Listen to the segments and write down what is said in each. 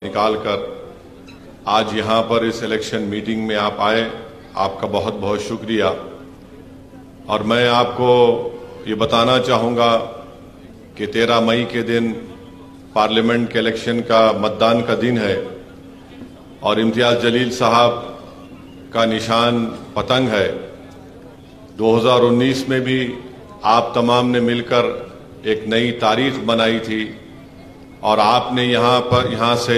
निकालकर आज यहां पर इस इलेक्शन मीटिंग में आप आए, आपका बहुत बहुत शुक्रिया। और मैं आपको ये बताना चाहूँगा कि 13 मई के दिन पार्लियामेंट के इलेक्शन का मतदान का दिन है और इम्तियाज जलील साहब का निशान पतंग है। 2019 में भी आप तमाम ने मिलकर एक नई तारीख बनाई थी और आपने यहाँ से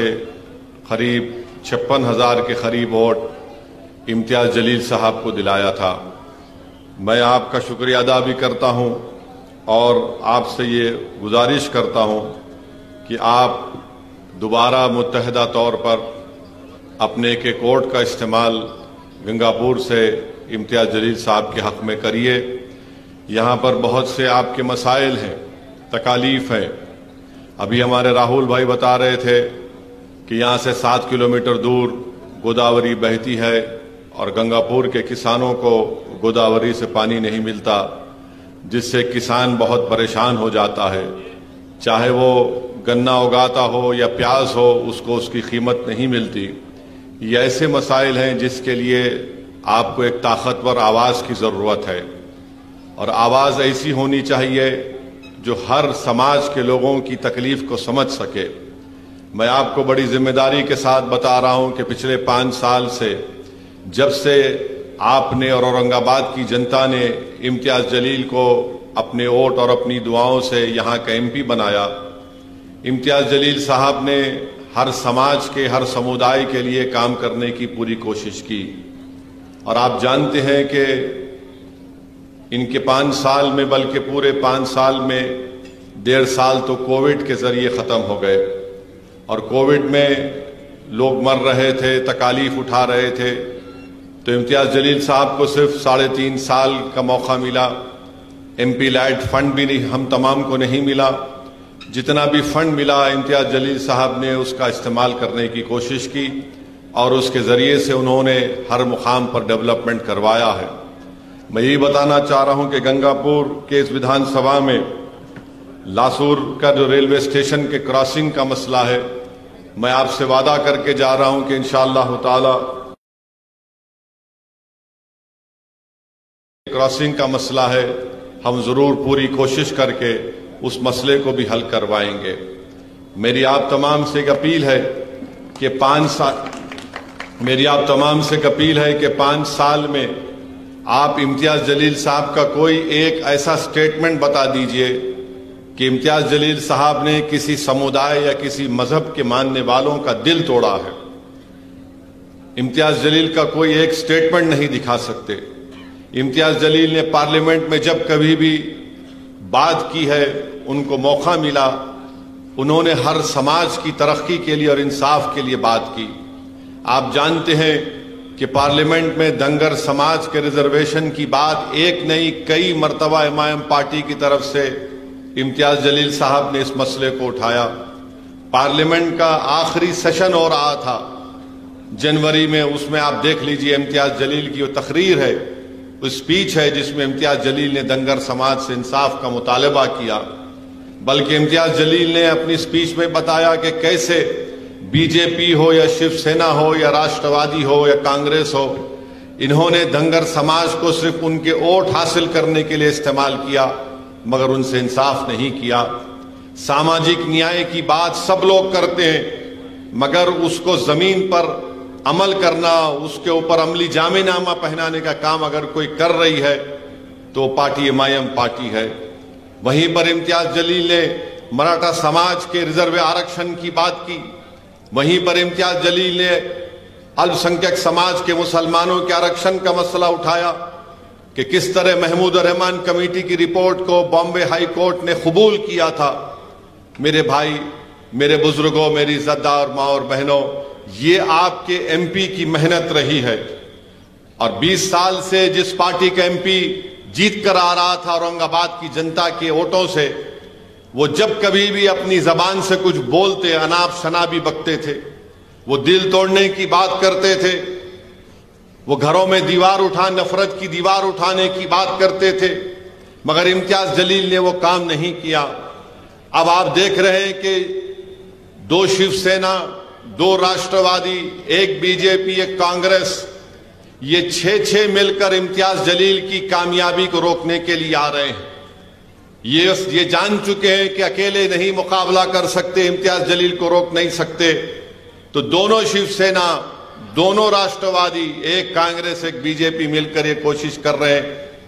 करीब 56,000 के करीब वोट इम्तियाज जलील साहब को दिलाया था। मैं आपका शुक्रिया अदा भी करता हूँ और आपसे ये गुजारिश करता हूँ कि आप दोबारा मुत्तहदा तौर पर अपने के वोट का इस्तेमाल गंगापुर से इम्तियाज जलील साहब के हक में करिए। यहाँ पर बहुत से आपके मसाइल हैं, तकालीफ हैं। अभी हमारे राहुल भाई बता रहे थे कि यहाँ से 7 किलोमीटर दूर गोदावरी बहती है और गंगापुर के किसानों को गोदावरी से पानी नहीं मिलता, जिससे किसान बहुत परेशान हो जाता है। चाहे वो गन्ना उगाता हो या प्याज हो, उसको उसकी कीमत नहीं मिलती। ये ऐसे मसाइल हैं जिसके लिए आपको एक ताकतवर आवाज़ की ज़रूरत है और आवाज़ ऐसी होनी चाहिए जो हर समाज के लोगों की तकलीफ को समझ सके। मैं आपको बड़ी जिम्मेदारी के साथ बता रहा हूं कि पिछले 5 साल से जब से आपने और औरंगाबाद की जनता ने इम्तियाज जलील को अपने वोट और अपनी दुआओं से यहाँ का MP बनाया, इम्तियाज जलील साहब ने हर समाज के, हर समुदाय के लिए काम करने की पूरी कोशिश की। और आप जानते हैं कि इनके 5 साल में, बल्कि पूरे 5 साल में 1.5 साल तो कोविड के जरिए ख़त्म हो गए और कोविड में लोग मर रहे थे, तकालीफ उठा रहे थे। तो इम्तियाज जलील साहब को सिर्फ 3.5 साल का मौका मिला। MP लाइट फंड भी नहीं, हम तमाम को नहीं मिला। जितना भी फंड मिला इम्तियाज जलील साहब ने उसका इस्तेमाल करने की कोशिश की और उसके ज़रिए से उन्होंने हर मुकाम पर डेवलपमेंट करवाया है। मैं यही बताना चाह रहा हूं कि गंगापुर के इस विधानसभा में लासूर का जो रेलवे स्टेशन के क्रॉसिंग का मसला है, मैं आपसे वादा करके जा रहा हूं कि इंशाअल्लाह ताला क्रॉसिंग का मसला है, हम जरूर पूरी कोशिश करके उस मसले को भी हल करवाएंगे। मेरी आप तमाम से एक अपील है कि 5 साल में आप इम्तियाज जलील साहब का कोई एक ऐसा स्टेटमेंट बता दीजिए कि इम्तियाज जलील साहब ने किसी समुदाय या किसी मजहब के मानने वालों का दिल तोड़ा है। इम्तियाज जलील का कोई एक स्टेटमेंट नहीं दिखा सकते। इम्तियाज जलील ने पार्लियामेंट में जब कभी भी बात की है, उनको मौका मिला, उन्होंने हर समाज की तरक्की के लिए और इंसाफ के लिए बात की। आप जानते हैं कि पार्लियामेंट में दंगर समाज के रिजर्वेशन की बात एक नहीं कई मरतबा MIM पार्टी की तरफ से इम्तियाज जलील साहब ने इस मसले को उठाया। पार्लियामेंट का आखिरी सेशन हो रहा था जनवरी में, उसमें आप देख लीजिए इम्तियाज जलील की वो तकरीर है, वो स्पीच है जिसमें इम्तियाज जलील ने दंगर समाज से इंसाफ का मुतालबा किया। बल्कि इम्तियाज जलील ने अपनी स्पीच में बताया कि कैसे BJP हो या शिवसेना हो या राष्ट्रवादी हो या कांग्रेस हो, इन्होंने दंगर समाज को सिर्फ उनके वोट हासिल करने के लिए इस्तेमाल किया, मगर उनसे इंसाफ नहीं किया। सामाजिक न्याय की बात सब लोग करते हैं, मगर उसको जमीन पर अमल करना, उसके ऊपर अमली जामेनामा पहनाने का काम अगर कोई कर रही है तो पार्टी MIM पार्टी है। वहीं पर इम्तियाज जलील ने मराठा समाज के रिजर्व आरक्षण की बात की। वहीं पर इम्तियाज जलील ने अल्पसंख्यक समाज के मुसलमानों के आरक्षण का मसला उठाया कि किस तरह महमूद रहमान कमेटी की रिपोर्ट को बॉम्बे हाई कोर्ट ने कबूल किया था। मेरे भाई, मेरे बुजुर्गों, मेरी इज्जतदार माँ और बहनों, ये आपके MP की मेहनत रही है। और 20 साल से जिस पार्टी का MP जीत कर आ रहा था औरंगाबाद की जनता के वोटों से, वो जब कभी भी अपनी जबान से कुछ बोलते, अनाप शनाबी बकते थे, वो दिल तोड़ने की बात करते थे, वो घरों में दीवार नफरत की दीवार उठाने की बात करते थे, मगर इम्तियाज जलील ने वो काम नहीं किया। अब आप देख रहे हैं कि 2 शिवसेना 2 राष्ट्रवादी, एक बीजेपी, एक कांग्रेस, ये 6 मिलकर इम्तियाज जलील की कामयाबी को रोकने के लिए आ रहे हैं। ये जान चुके हैं कि अकेले नहीं मुकाबला कर सकते, इम्तियाज जलील को रोक नहीं सकते। तो दोनों शिवसेना, दोनों राष्ट्रवादी, एक कांग्रेस, एक बीजेपी मिलकर ये कोशिश कर रहे हैं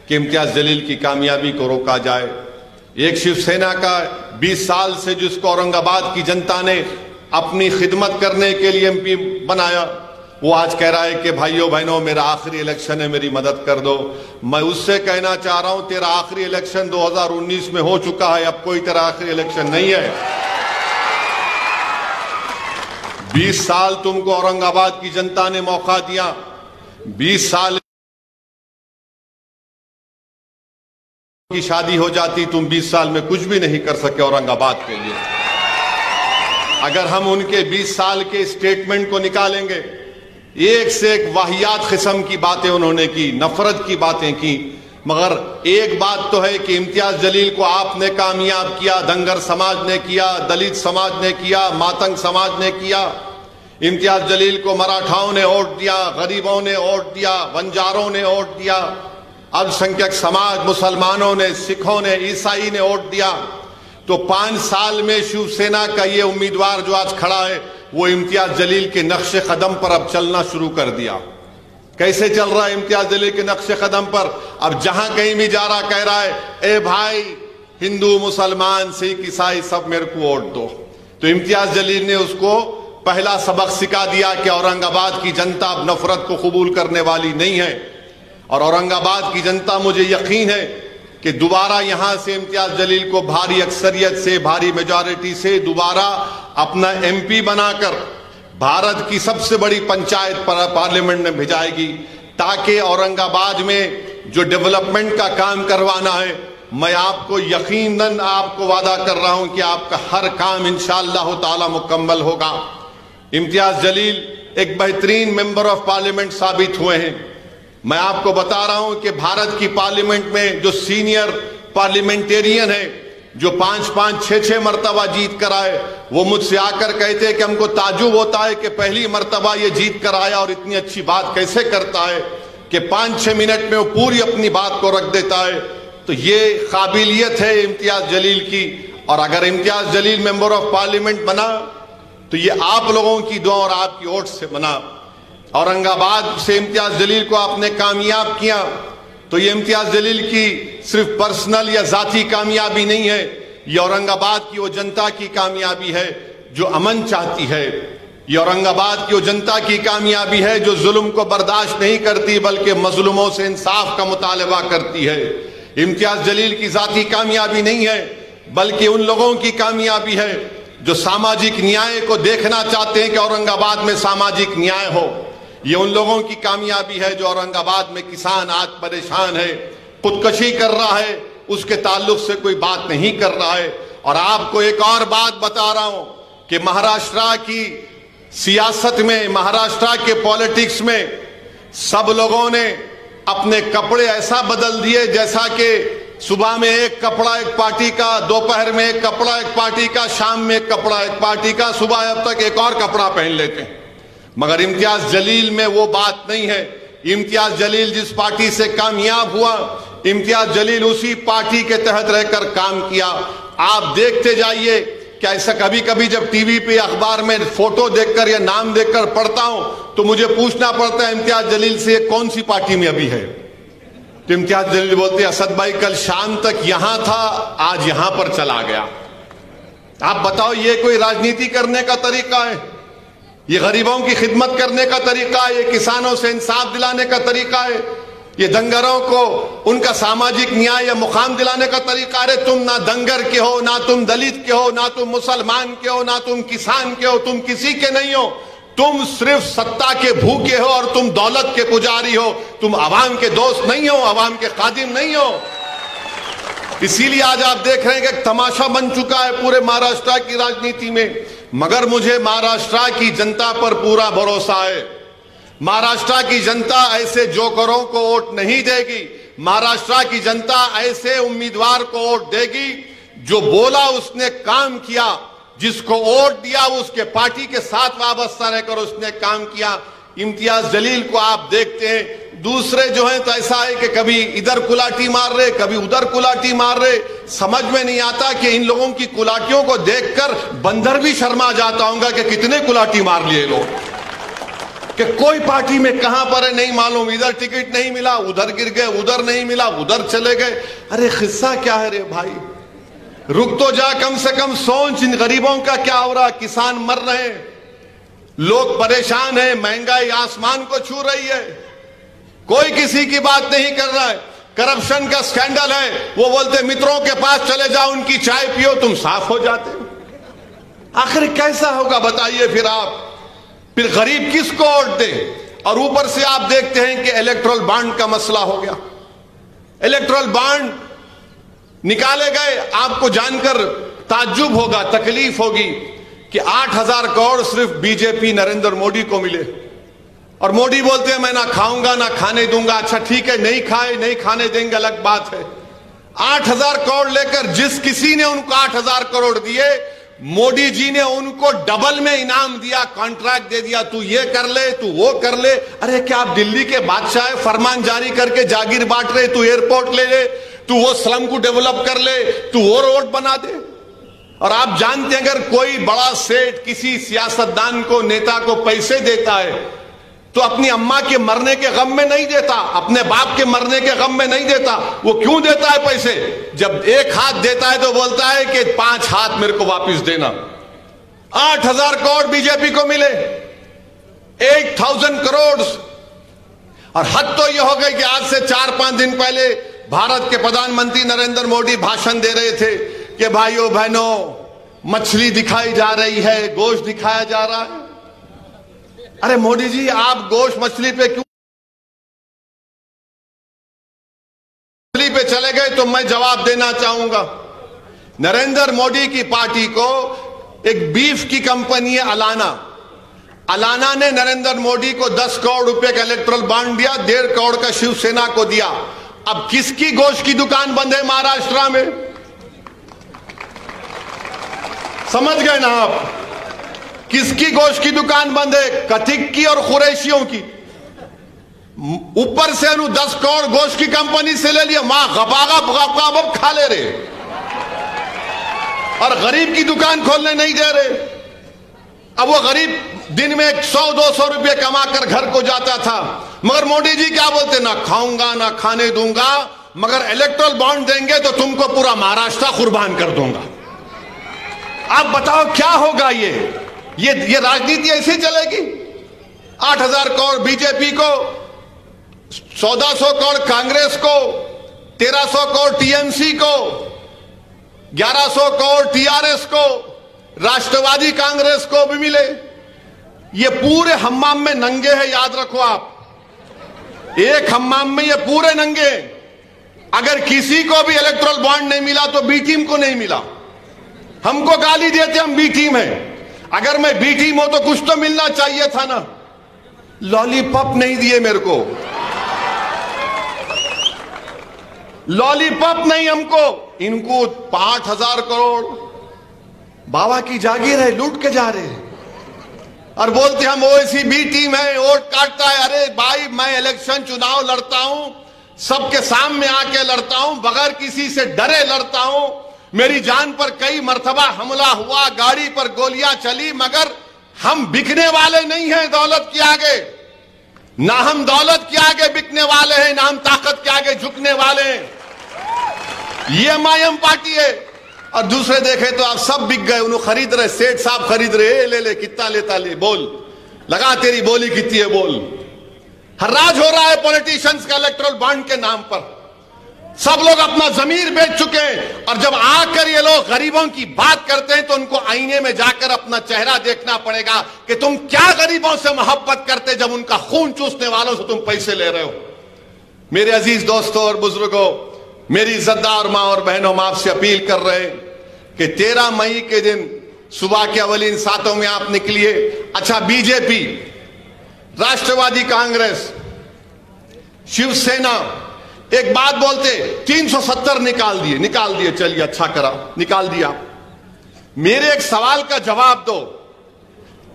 कि इम्तियाज जलील की कामयाबी को रोका जाए। एक शिवसेना का 20 साल से जिसको औरंगाबाद की जनता ने अपनी खिदमत करने के लिए एमपी बनाया, वो आज कह रहा है कि भाइयों बहनों मेरा आखिरी इलेक्शन है, मेरी मदद कर दो। मैं उससे कहना चाह रहा हूं तेरा आखिरी इलेक्शन 2019 में हो चुका है, अब कोई तेरा आखिरी इलेक्शन नहीं है। 20 साल तुमको औरंगाबाद की जनता ने मौका दिया, 20 साल की शादी हो जाती, तुम 20 साल में कुछ भी नहीं कर सके औरंगाबाद के लिए। अगर हम उनके 20 साल के स्टेटमेंट को निकालेंगे, एक से एक वाहियात किस्म की बातें उन्होंने की, नफरत की बातें की। मगर एक बात तो है कि इम्तियाज जलील को आपने कामयाब किया, धनगर समाज ने किया, दलित समाज ने किया, मातंग समाज ने किया। इम्तियाज जलील को मराठाओं ने वोट दिया, गरीबों ने वोट दिया, बंजारों ने वोट दिया, अल्पसंख्यक समाज, मुसलमानों ने, सिखों ने, ईसाई ने वोट दिया। तो 5 साल में शिवसेना का ये उम्मीदवार जो आज खड़ा है, वो इम्तियाज जलील के नक्शे कदम पर अब चलना शुरू कर दिया। कैसे चल रहा है इम्तियाज जलील के नक्शे कदम पर? अब जहां कहीं भी जा रहा कह रहा है, ए भाई हिंदू, मुसलमान, सिख, ईसाई सब मेरे को वोट दो। तो इम्तियाज जलील ने उसको पहला सबक सिखा दिया कि औरंगाबाद की जनता अब नफरत को कबूल करने वाली नहीं है। और औरंगाबाद की जनता, मुझे यकीन है कि दोबारा यहां से इम्तियाज जलील को भारी अक्सरियत से, भारी मेजॉरिटी से दोबारा अपना एमपी बनाकर भारत की सबसे बड़ी पंचायत पार्लियामेंट में भेजाएगी, ताकि औरंगाबाद में जो डेवलपमेंट का काम करवाना है, मैं आपको यकीनन आपको वादा कर रहा हूं कि आपका हर काम इंशाअल्लाह ताला मुकम्मल होगा। इम्तियाज जलील एक बेहतरीन मेंबर ऑफ पार्लियामेंट साबित हुए हैं। मैं आपको बता रहा हूं कि भारत की पार्लियामेंट में जो सीनियर पार्लियामेंटेरियन है, जो 5-5, 6-6 मरतबा जीत कर आए, वो मुझसे आकर कहते हैं कि हमको ताजुब होता है कि पहली मरतबा ये जीत कर आया और इतनी अच्छी बात कैसे करता है कि 5-6 मिनट में वो पूरी अपनी बात को रख देता है। तो ये काबिलियत है इम्तियाज जलील की। और अगर Imtiaz Jaleel member of parliament बना तो ये आप लोगों की दुआ और आपकी वोट से बना। औरंगाबाद से इम्तियाज जलील को आपने कामयाब किया, तो ये इम्तियाज जलील की सिर्फ पर्सनल या जाती कामयाबी नहीं है, ये औरंगाबाद की वो जनता की कामयाबी है जो अमन चाहती है। ये औरंगाबाद की वो जनता की कामयाबी है जो जुल्म को बर्दाश्त नहीं करती, बल्कि मजलूमों से इंसाफ का मुतालबा करती है। इम्तियाज जलील की जाती कामयाबी नहीं है, बल्कि उन लोगों की कामयाबी है जो सामाजिक न्याय को देखना चाहते हैं कि औरंगाबाद में सामाजिक न्याय हो। ये उन लोगों की कामयाबी है जो औरंगाबाद में किसान आज परेशान है, खुदकशी कर रहा है, उसके ताल्लुक से कोई बात नहीं कर रहा है। और आपको एक और बात बता रहा हूं कि महाराष्ट्र की सियासत में, महाराष्ट्र के पॉलिटिक्स में सब लोगों ने अपने कपड़े ऐसा बदल दिए जैसा कि सुबह में एक कपड़ा एक पार्टी का, दोपहर में एक कपड़ा एक पार्टी का, शाम में एक कपड़ा एक पार्टी का, सुबह अब तक एक और कपड़ा पहन लेते हैं। मगर इम्तियाज जलील में वो बात नहीं है। इम्तियाज जलील जिस पार्टी से कामयाब हुआ, इम्तियाज जलील उसी पार्टी के तहत रहकर काम किया। आप देखते जाइए कि ऐसा कभी कभी जब टीवी पे अखबार में फोटो देखकर या नाम देखकर पढ़ता हूं तो मुझे पूछना पड़ता है इम्तियाज जलील से कौन सी पार्टी में अभी है। तो इम्तियाज जलील बोलते हैं, असद भाई कल शाम तक यहां था, आज यहां पर चला गया। आप बताओ ये कोई राजनीति करने का तरीका है? ये गरीबों की खिदमत करने का तरीका है? ये किसानों से इंसाफ दिलाने का तरीका है? ये दंगरों को उनका सामाजिक न्याय या मुकाम दिलाने का तरीका है? तुम ना दंगर के हो, ना तुम दलित के हो, ना तुम मुसलमान के हो, ना तुम किसान के हो, तुम किसी के नहीं हो। तुम सिर्फ सत्ता के भूखे हो और तुम दौलत के पुजारी हो। तुम अवाम के दोस्त नहीं हो, अवाम के खादिम नहीं हो। इसीलिए आज आप देख रहे हैं कि तमाशा बन चुका है पूरे महाराष्ट्र की राजनीति में। मगर मुझे महाराष्ट्र की जनता पर पूरा भरोसा है। महाराष्ट्र की जनता ऐसे जोकरों को वोट नहीं देगी। महाराष्ट्र की जनता ऐसे उम्मीदवार को वोट देगी जो बोला उसने काम किया, जिसको वोट दिया उसके पार्टी के साथ वाबस्ता रहकर उसने काम किया। इम्तियाज जलील को आप देखते हैं, दूसरे जो हैं तो ऐसा है कि कभी इधर कुलाटी मार रहे, कभी उधर कुलाटी मार रहे। समझ में नहीं आता कि इन लोगों की कुलाटियों को देखकर बंदर भी शर्मा जाता होगा कि कितने कुलाटी मार लिए लोग, कि कोई पार्टी में कहां पर है नहीं मालूम, इधर टिकट नहीं मिला, उधर गिर गए, उधर नहीं मिला, उधर चले गए। अरे किस्सा क्या है रे भाई, रुक तो जा, कम से कम सोच इन गरीबों का क्या हो रहा। किसान मर रहे हैं, लोग परेशान हैं, महंगाई आसमान को छू रही है, कोई किसी की बात नहीं कर रहा है। करप्शन का स्कैंडल है, वो बोलते मित्रों के पास चले जाओ, उनकी चाय पियो, तुम साफ हो जाते। आखिर कैसा होगा बताइए फिर आप, फिर गरीब किसको वोट दे। और ऊपर से आप देखते हैं कि इलेक्टोरल बॉन्ड का मसला हो गया। इलेक्टोरल बॉन्ड निकाले गए, आपको जानकर ताज्जुब होगा, तकलीफ होगी कि 8,000 करोड़ सिर्फ बीजेपी नरेंद्र मोदी को मिले। और मोदी बोलते हैं मैं ना खाऊंगा ना खाने दूंगा। अच्छा ठीक है, नहीं खाए नहीं खाने देंगे अलग बात है। 8,000 करोड़ लेकर जिस किसी ने उनको 8,000 करोड़ दिए, मोदी जी ने उनको डबल में इनाम दिया, कॉन्ट्रैक्ट दे दिया, तू ये कर ले, तू वो कर ले। अरे क्या आप दिल्ली के बादशाह है, फरमान जारी करके जागीर बांट रहे, तू एयरपोर्ट ले ले, तू वो स्लम को डेवलप कर ले, तू वो रोड बना दे। और आप जानते हैं अगर कोई बड़ा सेठ किसी सियासतदान को, नेता को पैसे देता है तो अपनी अम्मा के मरने के गम में नहीं देता, अपने बाप के मरने के गम में नहीं देता। वो क्यों देता है पैसे? जब एक हाथ देता है तो बोलता है कि 5 हाथ मेरे को वापस देना। 8,000 करोड़ बीजेपी को मिले, 8,000 करोड़। और हद तो यह हो गई कि आज से 4-5 दिन पहले भारत के प्रधानमंत्री नरेंद्र मोदी भाषण दे रहे थे कि भाइयों बहनों मछली दिखाई जा रही है, गोश्त दिखाया जा रहा है। अरे मोदी जी, आप गोश्त मछली पे क्यों मछली पे चले गए? तो मैं जवाब देना चाहूंगा। नरेंद्र मोदी की पार्टी को एक बीफ की कंपनी है अलाना ने नरेंद्र मोदी को 10 करोड़ रुपए का इलेक्टोरल बॉन्ड दिया, 1.5 करोड़ का शिवसेना को दिया। अब किसकी गोश्त की दुकान बंद है महाराष्ट्र में? समझ गए ना आप? किसकी गोश्त की दुकान बंद है? कथिक की और कुरैशियों की। ऊपर से 10 करोड़ गोश्त की कंपनी से ले लिया, मां गपागा खा ले रहे, और गरीब की दुकान खोलने नहीं दे रहे। अब वो गरीब दिन में 100-200 रुपये कमा कर घर को जाता था, मगर मोदी जी क्या बोलते? ना खाऊंगा ना खाने दूंगा, मगर इलेक्टोरल बॉन्ड देंगे तो तुमको पूरा महाराष्ट्र कुर्बान कर दूंगा। आप बताओ क्या होगा? ये राजनीति ऐसे चलेगी? 8,000 करोड़ बीजेपी को, 1,400 करोड़ कांग्रेस को, 1,300 करोड़ टीएमसी को, 1,100 करोड़ टीआरएस को, राष्ट्रवादी कांग्रेस को भी मिले। ये पूरे हम्माम में नंगे हैं, याद रखो आप। एक हम्माम में ये पूरे नंगे। अगर किसी को भी इलेक्टोरल बॉन्ड नहीं मिला तो बी टीम को नहीं मिला। हमको गाली देते हम बी टीम है। अगर मैं बी टीम हो तो कुछ तो मिलना चाहिए था ना। लॉलीपॉप नहीं दिए मेरे को, लॉलीपॉप नहीं हमको। इनको 5,000 करोड़ बाबा की जागीर है, लूट के जा रहे हैं और बोलते हम ओवैसी बी टीम है, वोट काटता है। अरे भाई, मैं इलेक्शन चुनाव लड़ता हूं, सबके सामने आके लड़ता हूं, बगैर किसी से डरे लड़ता हूं। मेरी जान पर कई मर्तबा हमला हुआ, गाड़ी पर गोलियां चली, मगर हम बिकने वाले नहीं हैं दौलत के आगे। ना हम दौलत के आगे बिकने वाले हैं, ना हम ताकत के आगे झुकने वाले हैं। ये एमआईएम पार्टी है। और दूसरे देखे तो आप सब बिक गए, उन्होंने खरीद रहे, सेठ साहब खरीद रहे, ले कितना लेता ले, बोल लगा, तेरी बोली कितनी है बोल। हर्राज हो रहा है पॉलिटिशियंस का इलेक्टोरल बॉन्ड के नाम पर। सब लोग अपना जमीर बेच चुके हैं। और जब आकर ये लोग गरीबों की बात करते हैं तो उनको आईने में जाकर अपना चेहरा देखना पड़ेगा कि तुम क्या गरीबों से मोहब्बत करते, जब उनका खून चूसने वालों से तुम पैसे ले रहे हो। मेरे अजीज दोस्तों और बुजुर्गों, मेरी इज्जतदार मां और बहनों, हम आपसे अपील कर रहे हैं कि 13 मई के दिन सुबह के अवलीन सातों में आप निकलिए। अच्छा, बीजेपी, राष्ट्रवादी कांग्रेस, शिवसेना एक बात बोलते, 370 निकाल दिए, चलिए अच्छा करा, निकाल दिया। मेरे एक सवाल का जवाब दो।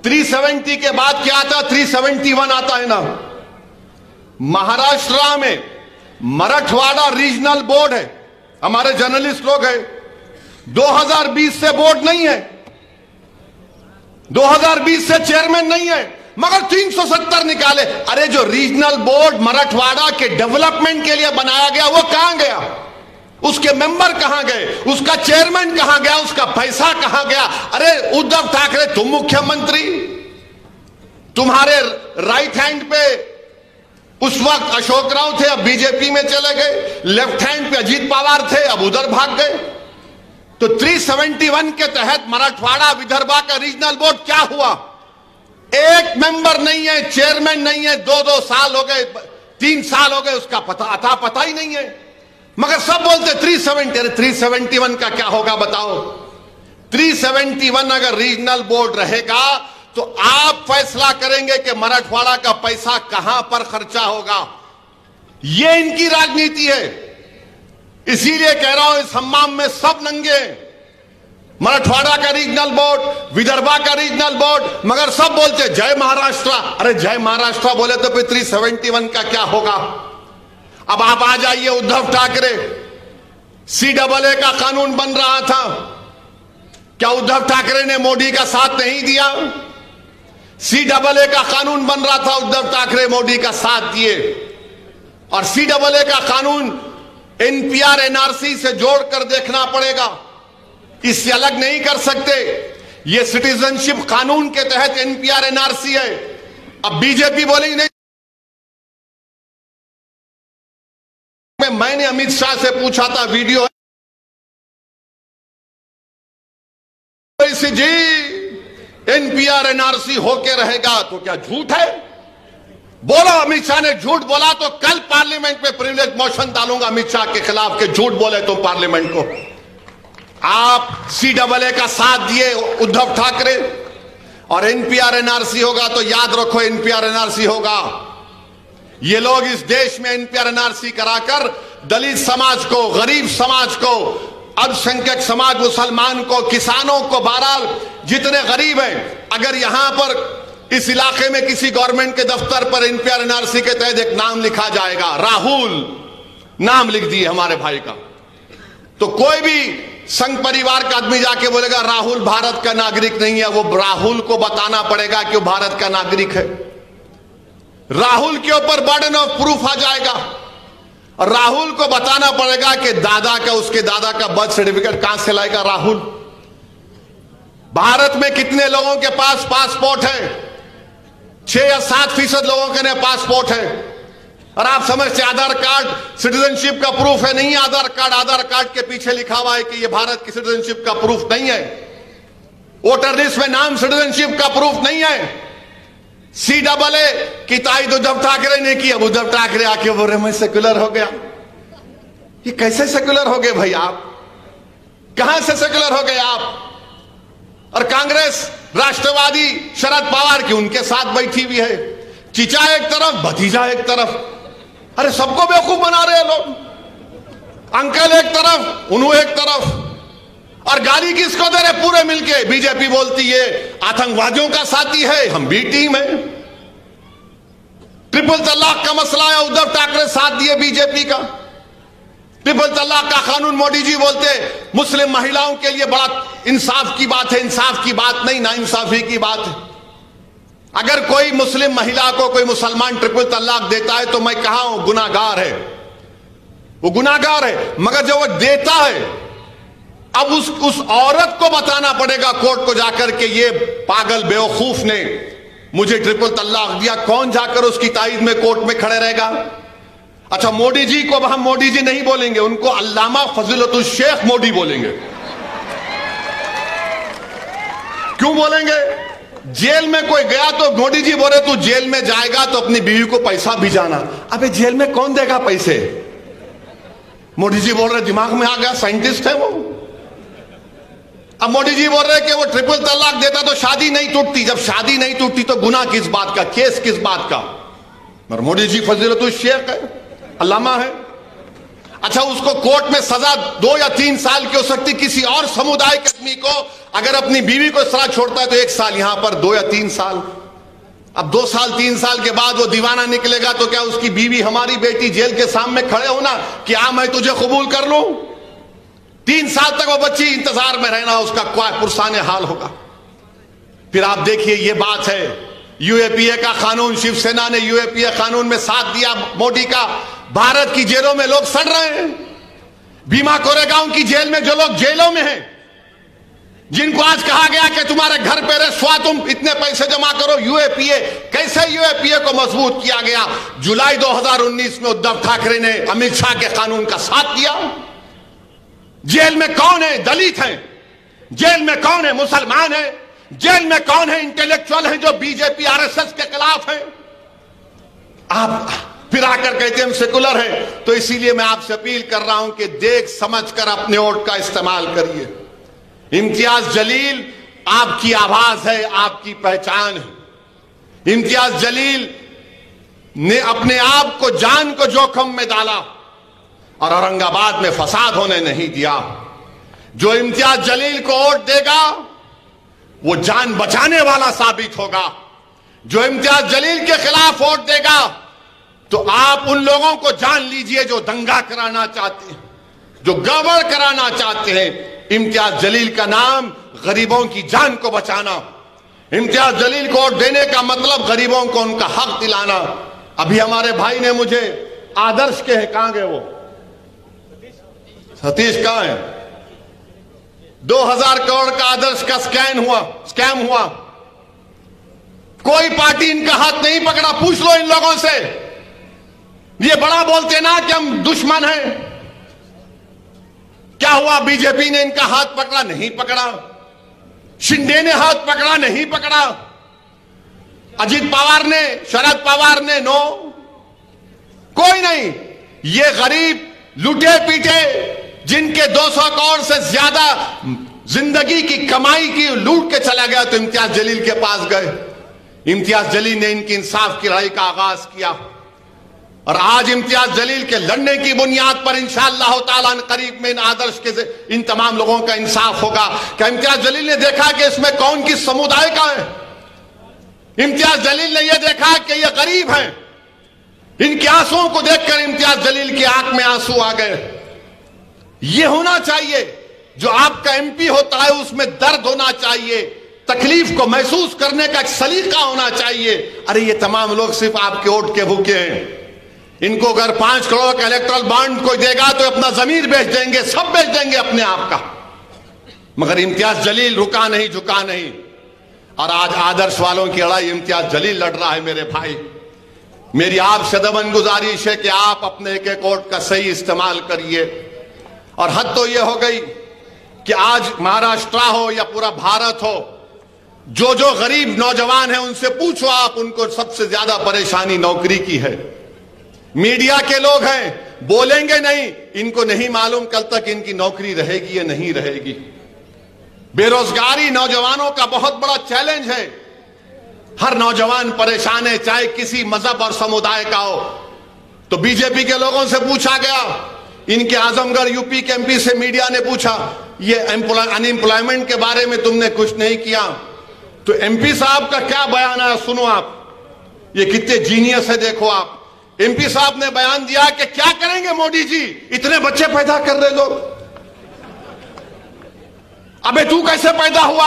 370 के बाद क्या आता? 371 आता है ना। महाराष्ट्र में मराठवाड़ा रीजनल बोर्ड है, हमारे जर्नलिस्ट लोग हैं, 2020 से बोर्ड नहीं है, 2020 से चेयरमैन नहीं है, मगर 370 निकाले। अरे जो रीजनल बोर्ड मराठवाड़ा के डेवलपमेंट के लिए बनाया गया वो कहां गया? उसके मेंबर कहां गए? उसका चेयरमैन कहां गया? उसका पैसा कहां गया? अरे उद्धव ठाकरे तुम मुख्यमंत्री, तुम्हारे राइट हैंड पे उस वक्त अशोक राव थे, अब बीजेपी में चले गए। लेफ्ट हैंड पे अजीत पवार थे, अब उधर भाग गए। तो 371 के तहत मराठवाड़ा विदर्भा का रीजनल बोर्ड क्या हुआ? एक मेंबर नहीं है, चेयरमैन नहीं है, 2-2 साल हो गए, 3 साल हो गए, उसका पता ही नहीं है। मगर सब बोलते 370। अरे 371 का क्या होगा बताओ? 371 अगर रीजनल बोर्ड रहेगा तो आप फैसला करेंगे कि मराठवाड़ा का पैसा कहां पर खर्चा होगा। यह इनकी राजनीति है। इसीलिए कह रहा हूं, इस हम्माम में सब नंगे। मराठवाड़ा का रीजनल बोर्ड, विदर्भा का रीजनल बोर्ड, मगर सब बोलते जय महाराष्ट्र। अरे जय महाराष्ट्र बोले तो फिर 371 का क्या होगा? अब आप आ जाइए, उद्धव ठाकरे, CAA का कानून बन रहा था, क्या उद्धव ठाकरे ने मोदी का साथ नहीं दिया? CAA का कानून बन रहा था, उद्धव ठाकरे मोदी का साथ दिए। और CAA का कानून NPR NRC से जोड़कर देखना पड़ेगा, इससे अलग नहीं कर सकते। ये सिटीजनशिप कानून के तहत NPR NRC है। अब बीजेपी बोलेगी नहीं। मैंने अमित शाह से पूछा था, वीडियो जी NPR NRC होके रहेगा, तो क्या झूठ है? बोला अमित शाह ने झूठ बोला तो कल पार्लियामेंट में प्रिविलेज मोशन डालूंगा अमित शाह के खिलाफ के झूठ बोले तो पार्लियामेंट को। आप CAA का साथ दिए उद्धव ठाकरे, और NPR NRC होगा तो याद रखो NPR NRC होगा। ये लोग इस देश में NPR NRC कराकर दलित समाज को, गरीब समाज को, अल्पसंख्यक समाज, मुसलमान को, किसानों को, बहरहाल जितने गरीब हैं, अगर यहां पर इस इलाके में किसी गवर्नमेंट के दफ्तर पर NPR NRC के तहत एक नाम लिखा जाएगा, राहुल नाम लिख दिए हमारे भाई का, तो कोई भी संघ परिवार का आदमी जाके बोलेगा राहुल भारत का नागरिक नहीं है, वो राहुल को बताना पड़ेगा कि वो भारत का नागरिक है। राहुल के ऊपर बर्डन ऑफ प्रूफ आ जाएगा, और राहुल को बताना पड़ेगा कि दादा का, उसके दादा का बर्थ सर्टिफिकेट कहां से लाएगा राहुल। भारत में कितने लोगों के पास पासपोर्ट है? 6 या 7% लोगों के लिए पासपोर्ट है। और आप समझते आधार कार्ड सिटीजनशिप का प्रूफ है? नहीं, आधार कार्ड के पीछे लिखा हुआ है कि यह भारत की सिटीजनशिप का प्रूफ नहीं है। वोटर लिस्ट में नाम सिटीजनशिप का प्रूफ नहीं है। CAA की ताईद उद्धव ठाकरे ने की। अब उद्धव ठाकरे आके बोल रहे मैं सेक्युलर हो गया। ये कैसे सेक्युलर हो गए भाई? आप कहां से सेक्युलर हो गए आप? और कांग्रेस, राष्ट्रवादी शरद पवार की उनके साथ बैठी हुई है, चीचा एक तरफ, भतीजा एक तरफ। अरे सबको बेवकूफ बना रहे हैं लोग, अंकल एक तरफ, उन्हों एक तरफ। और गाली किसको दे रहे? पूरे मिलके। बीजेपी बोलती है आतंकवादियों का साथी है, हम भी टीम है। ट्रिपल तलाक का मसला है, उद्धव ठाकरे साथ दिए बीजेपी का। ट्रिपल तलाक का कानून मोदी जी बोलते मुस्लिम महिलाओं के लिए बड़ा इंसाफ की बात है। इंसाफ की बात नहीं, नाइंसाफी की बात है। अगर कोई मुस्लिम महिला को कोई मुसलमान ट्रिपल तलाक देता है तो मैं कहा हूं गुनाहगार है, वो गुनाहगार है। मगर जब वो देता है, अब उस औरत को बताना पड़ेगा कोर्ट को जाकर के ये पागल बेवकूफ ने मुझे ट्रिपल तलाक दिया। कौन जाकर उसकी ताईद में कोर्ट में खड़े रहेगा? अच्छा, मोदी जी को अब हम मोदी जी नहीं बोलेंगे, उनको अल्लामा फजीलतुल शेख मोदी बोलेंगे। क्यों बोलेंगे? जेल में कोई गया तो मोदी जी बोले तू जेल में जाएगा तो अपनी बीवी को पैसा भिजाना। अबे जेल में कौन देगा पैसे? मोदी जी बोल रहे दिमाग में आ गया, साइंटिस्ट है वो। अब मोदी जी बोल रहे कि वो ट्रिपल तलाक देता तो शादी नहीं टूटती। जब शादी नहीं टूटती तो गुनाह किस बात का, केस किस बात का? मगर मोदी जी फजीलतुल शेख है, अल्लामा है। अच्छा, उसको कोर्ट में सजा 2 या 3 साल की हो सकती, किसी और समुदाय के आदमी को अगर अपनी बीवी को इस तरह छोड़ता है तो 1 साल यहां पर, 2 या 3 साल। अब 2 साल 3 साल के बाद वो दीवाना निकलेगा तो क्या उसकी बीवी, हमारी बेटी जेल के सामने खड़े होना कि आ मैं तुझे कबूल कर लूं? 3 साल तक वो बच्ची इंतजार में रहना, उसका क्या पुरसाने हाल होगा। फिर आप देखिए, ये बात है यूएपीए का कानून, शिवसेना ने यूएपीए कानून में साथ दिया मोदी का। भारत की जेलों में लोग सड़ रहे हैं। भीमा कोरेगांव की जेल में जो लोग जेलों में हैं, जिनको आज कहा गया कि तुम्हारे घर पे रेस्वा, तुम इतने पैसे जमा करो, यूएपीए, कैसे यूएपीए को मजबूत किया गया? जुलाई 2019 में उद्धव ठाकरे ने अमित शाह के कानून का साथ दिया। जेल में कौन है? दलित हैं। जेल में कौन है? मुसलमान है। जेल में कौन है? इंटेलेक्चुअल है जो बीजेपी आरएसएस के खिलाफ है। आप फिर आकर कहते हैं हम सेकुलर हैं। तो इसीलिए मैं आपसे अपील कर रहा हूं कि देख समझकर अपने वोट का इस्तेमाल करिए। इम्तियाज जलील आपकी आवाज है, आपकी पहचान है। इम्तियाज जलील ने अपने आप को, जान को जोखिम में डाला और औरंगाबाद में फसाद होने नहीं दिया। जो इम्तियाज जलील को वोट देगा वो जान बचाने वाला साबित होगा। जो इम्तियाज जलील के खिलाफ वोट देगा तो आप उन लोगों को जान लीजिए जो दंगा कराना चाहते हैं, जो गड़बड़ कराना चाहते हैं। इम्तियाज जलील का नाम गरीबों की जान को बचाना। इम्तियाज जलील को वोट देने का मतलब गरीबों को उनका हक दिलाना। अभी हमारे भाई ने मुझे आदर्श के हैं, कहां गए वो? सतीश कहां है? 2000 करोड़ का आदर्श का स्कैम हुआ। कोई पार्टी इनका हाथ नहीं पकड़ा। पूछ लो इन लोगों से। ये बड़ा बोलते ना कि हम दुश्मन हैं। क्या हुआ? बीजेपी ने इनका हाथ पकड़ा? नहीं पकड़ा। शिंदे ने हाथ पकड़ा? नहीं पकड़ा। अजित पवार ने, शरद पवार ने? नो, कोई नहीं। ये गरीब लुटे पीटे, जिनके 200 करोड़ से ज्यादा जिंदगी की कमाई की लूट के चला गया, तो इम्तियाज जलील के पास गए। इम्तियाज जलील ने इनकी इंसाफ की लड़ाई का आगाज किया और आज इम्तियाज जलील के लड़ने की बुनियाद पर इंशाअल्लाह ताला करीब में इन आदर्श के इन तमाम लोगों का इंसाफ होगा। क्या इम्तियाज जलील ने देखा कि इसमें कौन किस समुदाय का है? इम्तियाज जलील ने यह देखा कि ये गरीब हैं। इनके आंसुओं को देखकर इम्तियाज जलील की आंख में आंसू आ गए। यह होना चाहिए। जो आपका एमपी होता है उसमें दर्द होना चाहिए, तकलीफ को महसूस करने का एक सलीका होना चाहिए। अरे ये तमाम लोग सिर्फ आपके वोट के भूखे हैं। इनको अगर 5 करोड़ का इलेक्ट्रल बॉन्ड कोई देगा तो अपना जमीर बेच देंगे, सब बेच देंगे अपने आप का। मगर इम्तियाज जलील रुका नहीं, झुका नहीं। और आज आदर्श वालों की लड़ाई इम्तियाज जलील लड़ रहा है। मेरे भाई, मेरी आपसे दमन गुजारिश है कि आप अपने एक एक वोट का सही इस्तेमाल करिए। और हद तो यह हो गई कि आज महाराष्ट्र हो या पूरा भारत हो, जो जो गरीब नौजवान है उनसे पूछो आप, उनको सबसे ज्यादा परेशानी नौकरी की है। मीडिया के लोग हैं, बोलेंगे नहीं। इनको नहीं मालूम कल तक इनकी नौकरी रहेगी या नहीं रहेगी। बेरोजगारी नौजवानों का बहुत बड़ा चैलेंज है। हर नौजवान परेशान है, चाहे किसी मजहब और समुदाय का हो। तो बीजेपी के लोगों से पूछा गया, इनके आजमगढ़ यूपी के एमपी से मीडिया ने पूछा, ये अनएम्प्लॉयमेंट के बारे में तुमने कुछ नहीं किया। तो एमपी साहब का क्या बयान है, सुनो आप। ये कितने जीनियस है, देखो आप। एमपी साहब ने बयान दिया कि क्या करेंगे मोदी जी, इतने बच्चे पैदा कर रहे लोग। अबे तू कैसे पैदा हुआ?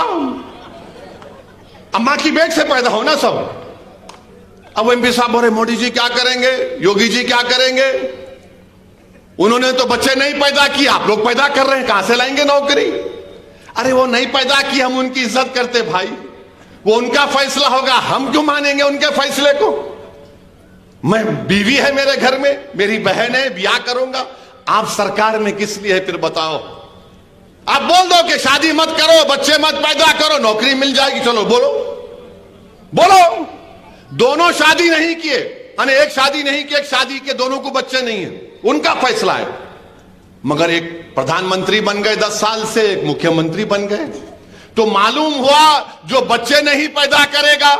अम्मा की पेट से पैदा हो ना सब। अब एमपी साहब बोले मोदी जी क्या करेंगे, योगी जी क्या करेंगे? उन्होंने तो बच्चे नहीं पैदा किए, आप लोग पैदा कर रहे हैं, कहां से लाएंगे नौकरी? अरे वो नहीं पैदा की, हम उनकी इज्जत करते भाई। वो उनका फैसला होगा, हम क्यों मानेंगे उनके फैसले को? मैं, बीवी है मेरे घर में, मेरी बहन है, ब्याह करूंगा। आप सरकार में किस लिए है फिर बताओ? आप बोल दो कि शादी मत करो, बच्चे मत पैदा करो, नौकरी मिल जाएगी। चलो बोलो बोलो। दोनों शादी नहीं किए, यानी एक शादी नहीं की, एक शादी के दोनों को बच्चे नहीं है, उनका फैसला है। मगर एक प्रधानमंत्री बन गए 10 साल से, एक मुख्यमंत्री बन गए, तो मालूम हुआ जो बच्चे नहीं पैदा करेगा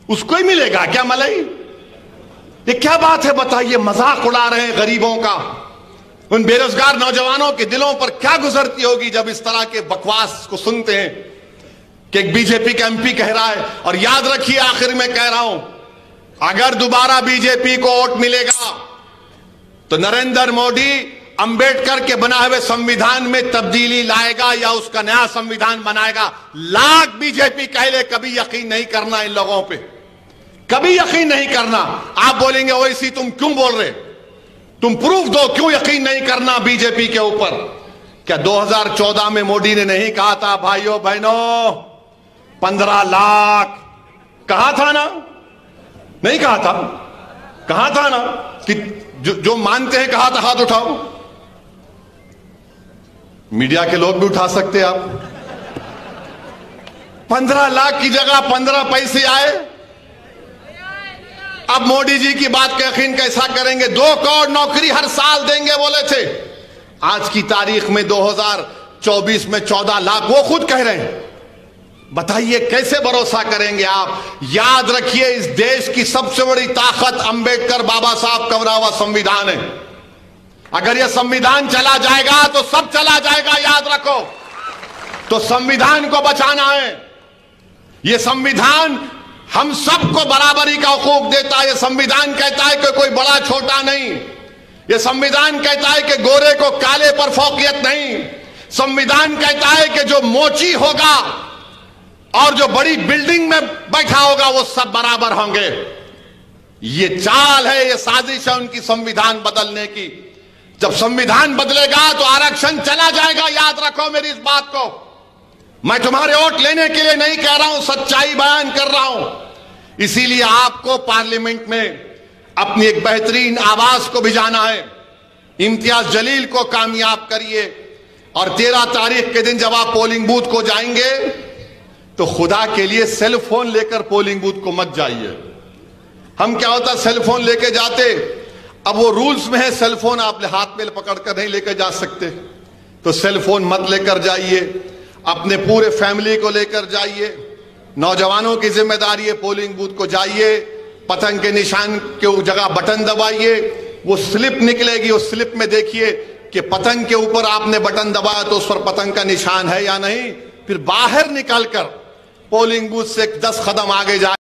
उसको ही मिलेगा क्या मलाई? ये क्या बात है बताइए? मजाक उड़ा रहे हैं गरीबों का। उन बेरोजगार नौजवानों के दिलों पर क्या गुजरती होगी जब इस तरह के बकवास को सुनते हैं कि एक बीजेपी का एमपी कह रहा है। और याद रखिए, आखिर में कह रहा हूं, अगर दोबारा बीजेपी को वोट मिलेगा तो नरेंद्र मोदी अंबेडकर के बनाए हुए संविधान में तब्दीली लाएगा या उसका नया संविधान बनाएगा। लाख बीजेपी कह ले, कभी यकीन नहीं करना इन लोगों पे, कभी यकीन नहीं करना। आप बोलेंगे ओवैसी तुम क्यों बोल रहे, तुम प्रूफ दो, क्यों यकीन नहीं करना बीजेपी के ऊपर। क्या 2014 में मोदी ने नहीं कहा था भाइयों बहनों 15 लाख, कहा था ना, नहीं कहा था, कहा था ना कि जो मानते हैं, कहा था, हाथ उठाओ। मीडिया के लोग भी उठा सकते हैं आप। 15 लाख की जगह 15 पैसे आए। अब मोदी जी की बात का यकीन कैसा करेंगे। 2 करोड़ नौकरी हर साल देंगे बोले थे, आज की तारीख में 2024 में 14 लाख वो खुद कह रहे हैं। बताइए कैसे भरोसा करेंगे आप। याद रखिए, इस देश की सबसे बड़ी ताकत अंबेडकर बाबा साहब का बना हुआ संविधान है। अगर यह संविधान चला जाएगा तो सब चला जाएगा, याद रखो। तो संविधान को बचाना है। यह संविधान हम सबको बराबरी का हकूक देता है। यह संविधान कहता है कि कोई बड़ा छोटा नहीं। यह संविधान कहता है कि गोरे को काले पर फौकियत नहीं। संविधान कहता है कि जो मोची होगा और जो बड़ी बिल्डिंग में बैठा होगा वो सब बराबर होंगे। ये चाल है, ये साजिश है उनकी संविधान बदलने की। जब संविधान बदलेगा तो आरक्षण चला जाएगा, याद रखो मेरी इस बात को। मैं तुम्हारे वोट लेने के लिए नहीं कह रहा हूं, सच्चाई बयान कर रहा हूं। इसीलिए आपको पार्लियामेंट में अपनी एक बेहतरीन आवाज को भिजाना है। इम्तियाज जलील को कामयाब करिए और 13 तारीख के दिन जब आप पोलिंग बूथ को जाएंगे तो खुदा के लिए सेल फोन लेकर पोलिंग बूथ को मत जाइए। हम क्या होता सेल फोन लेके जाते, अब वो रूल्स में है सेल फोन आप हाथ में पकड़कर नहीं लेकर जा सकते, तो सेल फोन मत लेकर जाइए। अपने पूरे फैमिली को लेकर जाइए। नौजवानों की जिम्मेदारी है, पोलिंग बूथ को जाइए, पतंग के निशान के जगह बटन दबाइए, वो स्लिप निकलेगी, उस स्लिप में देखिए कि पतंग के ऊपर आपने बटन दबाया तो उस पर पतंग का निशान है या नहीं। फिर बाहर निकलकर पोलिंग बूथ से 10 कदम आगे जाए।